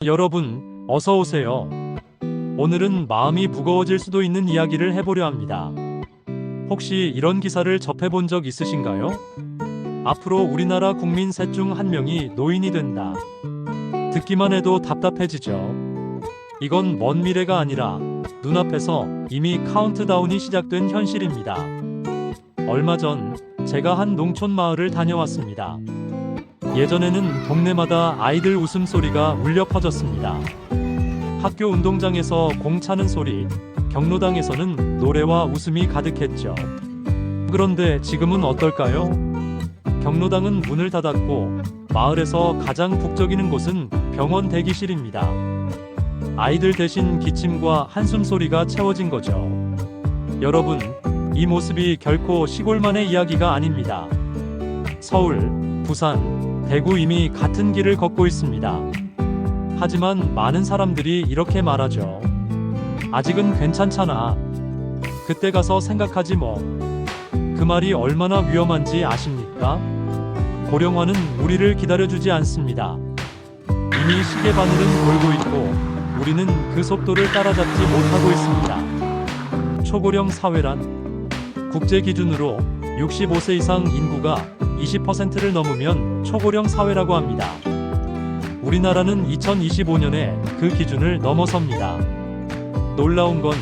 여러분, 어서 오세요. 오늘은 마음이 무거워질 수도 있는 이야기를 해보려 합니다. 혹시 이런 기사를 접해본 적 있으신가요? 앞으로 우리나라 국민 셋 중 한 명이 노인이 된다. 듣기만 해도 답답해지죠. 이건 먼 미래가 아니라 눈앞에서 이미 카운트다운이 시작된 현실입니다. 얼마 전 제가 한 농촌 마을을 다녀왔습니다. 예전에는 동네마다 아이들 웃음소리가 울려 퍼졌습니다. 학교 운동장에서 공 차는 소리, 경로당에서는 노래와 웃음이 가득했죠. 그런데 지금은 어떨까요? 경로당은 문을 닫았고 마을에서 가장 북적이는 곳은 병원 대기실입니다. 아이들 대신 기침과 한숨 소리가 채워진 거죠. 여러분, 이 모습이 결코 시골만의 이야기가 아닙니다. 서울, 부산, 대구 이미 같은 길을 걷고 있습니다. 하지만 많은 사람들이 이렇게 말하죠. 아직은 괜찮잖아. 그때 가서 생각하지 뭐. 그 말이 얼마나 위험한지 아십니까? 고령화는 우리를 기다려주지 않습니다. 이미 시계바늘은 돌고 있고 우리는 그 속도를 따라잡지 못하고 있습니다. 초고령 사회란 국제 기준으로 65세 이상 인구가 20%를 넘으면 초고령 사회라고 합니다. 우리나라는 2025년에 그 기준을 넘어섭니다. 놀라운 건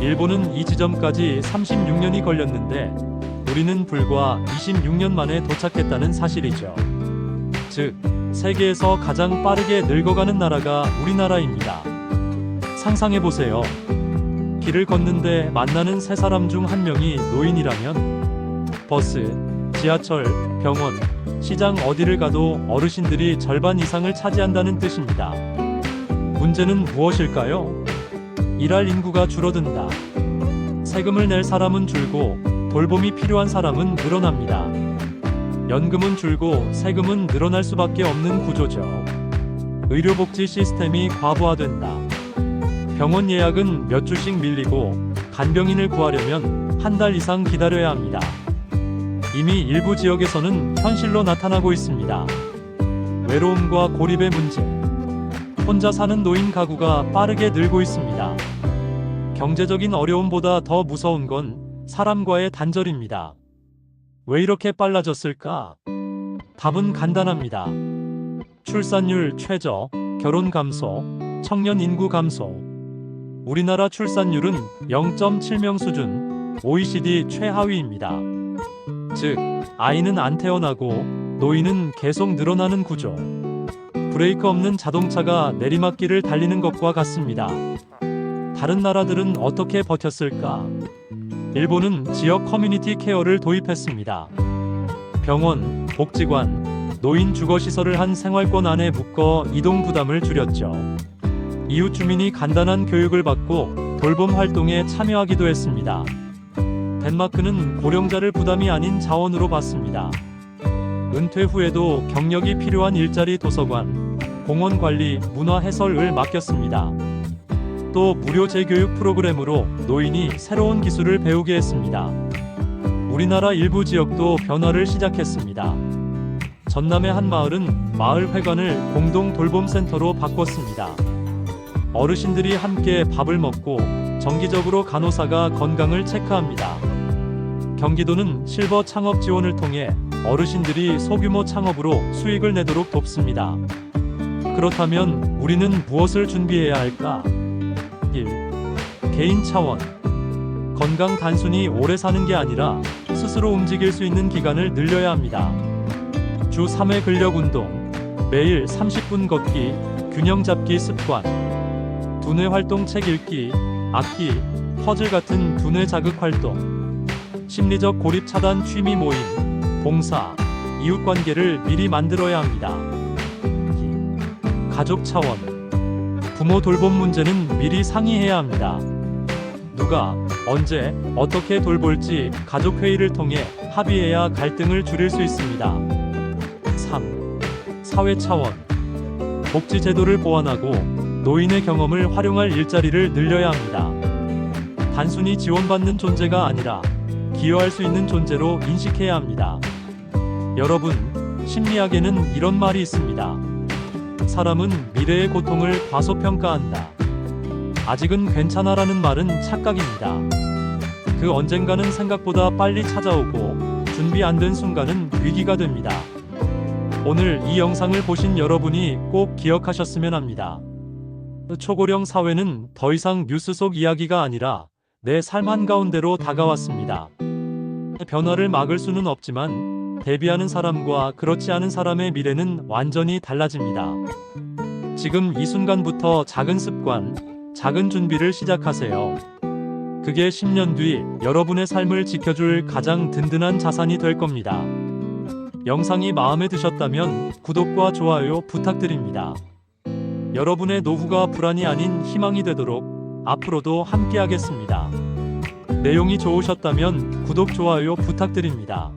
일본은 이 지점까지 36년이 걸렸는데 우리는 불과 26년 만에 도착했다는 사실이죠. 즉, 세계에서 가장 빠르게 늙어가는 나라가 우리나라입니다. 상상해보세요. 길을 걷는데 만나는 세 사람 중 한 명이 노인이라면 버스, 지하철, 병원, 시장 어디를 가도 어르신들이 절반 이상을 차지한다는 뜻입니다. 문제는 무엇일까요? 일할 인구가 줄어든다. 세금을 낼 사람은 줄고 돌봄이 필요한 사람은 늘어납니다. 연금은 줄고 세금은 늘어날 수밖에 없는 구조죠. 의료복지 시스템이 과부하된다. 병원 예약은 몇 주씩 밀리고 간병인을 구하려면 한 달 이상 기다려야 합니다. 이미 일부 지역에서는 현실로 나타나고 있습니다. 외로움과 고립의 문제. 혼자 사는 노인 가구가 빠르게 늘고 있습니다. 경제적인 어려움보다 더 무서운 건 사람과의 단절입니다. 왜 이렇게 빨라졌을까? 답은 간단합니다. 출산율 최저, 결혼 감소, 청년 인구 감소. 우리나라 출산율은 0.7명 수준, OECD 최하위입니다. 즉, 아이는 안 태어나고 노인은 계속 늘어나는 구조. 브레이크 없는 자동차가 내리막길을 달리는 것과 같습니다. 다른 나라들은 어떻게 버텼을까? 일본은 지역 커뮤니티 케어를 도입했습니다. 병원, 복지관, 노인 주거시설을 한 생활권 안에 묶어 이동 부담을 줄였죠. 이웃 주민이 간단한 교육을 받고 돌봄 활동에 참여하기도 했습니다. 덴마크는 고령자를 부담이 아닌 자원으로 봤습니다. 은퇴 후에도 경력이 필요한 일자리 도서관, 공원 관리, 문화 해설을 맡겼습니다. 또 무료 재교육 프로그램으로 노인이 새로운 기술을 배우게 했습니다. 우리나라 일부 지역도 변화를 시작했습니다. 전남의 한 마을은 마을회관을 공동 돌봄센터로 바꿨습니다. 어르신들이 함께 밥을 먹고 정기적으로 간호사가 건강을 체크합니다. 경기도는 실버 창업 지원을 통해 어르신들이 소규모 창업으로 수익을 내도록 돕습니다. 그렇다면 우리는 무엇을 준비해야 할까? 1. 개인 차원. 건강 단순히 오래 사는 게 아니라 스스로 움직일 수 있는 기간을 늘려야 합니다. 주 3회 근력 운동, 매일 30분 걷기, 균형 잡기 습관, 두뇌 활동 책 읽기, 악기, 퍼즐 같은 두뇌 자극 활동, 심리적 고립 차단 취미 모임, 봉사, 이웃 관계를 미리 만들어야 합니다. 2. 가족 차원. 부모 돌봄 문제는 미리 상의해야 합니다. 누가, 언제, 어떻게 돌볼지 가족 회의를 통해 합의해야 갈등을 줄일 수 있습니다. 3. 사회 차원. 복지 제도를 보완하고 노인의 경험을 활용할 일자리를 늘려야 합니다. 단순히 지원받는 존재가 아니라 기여할 수 있는 존재로 인식해야 합니다. 여러분, 심리학에는 이런 말이 있습니다. 사람은 미래의 고통을 과소평가한다. 아직은 괜찮아라는 말은 착각입니다. 그 언젠가는 생각보다 빨리 찾아오고 준비 안 된 순간은 위기가 됩니다. 오늘 이 영상을 보신 여러분이 꼭 기억하셨으면 합니다. 초고령 사회는 더 이상 뉴스 속 이야기가 아니라 내 삶 한가운데로 다가왔습니다. 변화를 막을 수는 없지만 대비하는 사람과 그렇지 않은 사람의 미래는 완전히 달라집니다. 지금 이 순간부터 작은 습관, 작은 준비를 시작하세요. 그게 10년 뒤 여러분의 삶을 지켜줄 가장 든든한 자산이 될 겁니다. 영상이 마음에 드셨다면 구독과 좋아요 부탁드립니다. 여러분의 노후가 불안이 아닌 희망이 되도록 앞으로도 함께하겠습니다. 내용이 좋으셨다면 구독, 좋아요 부탁드립니다.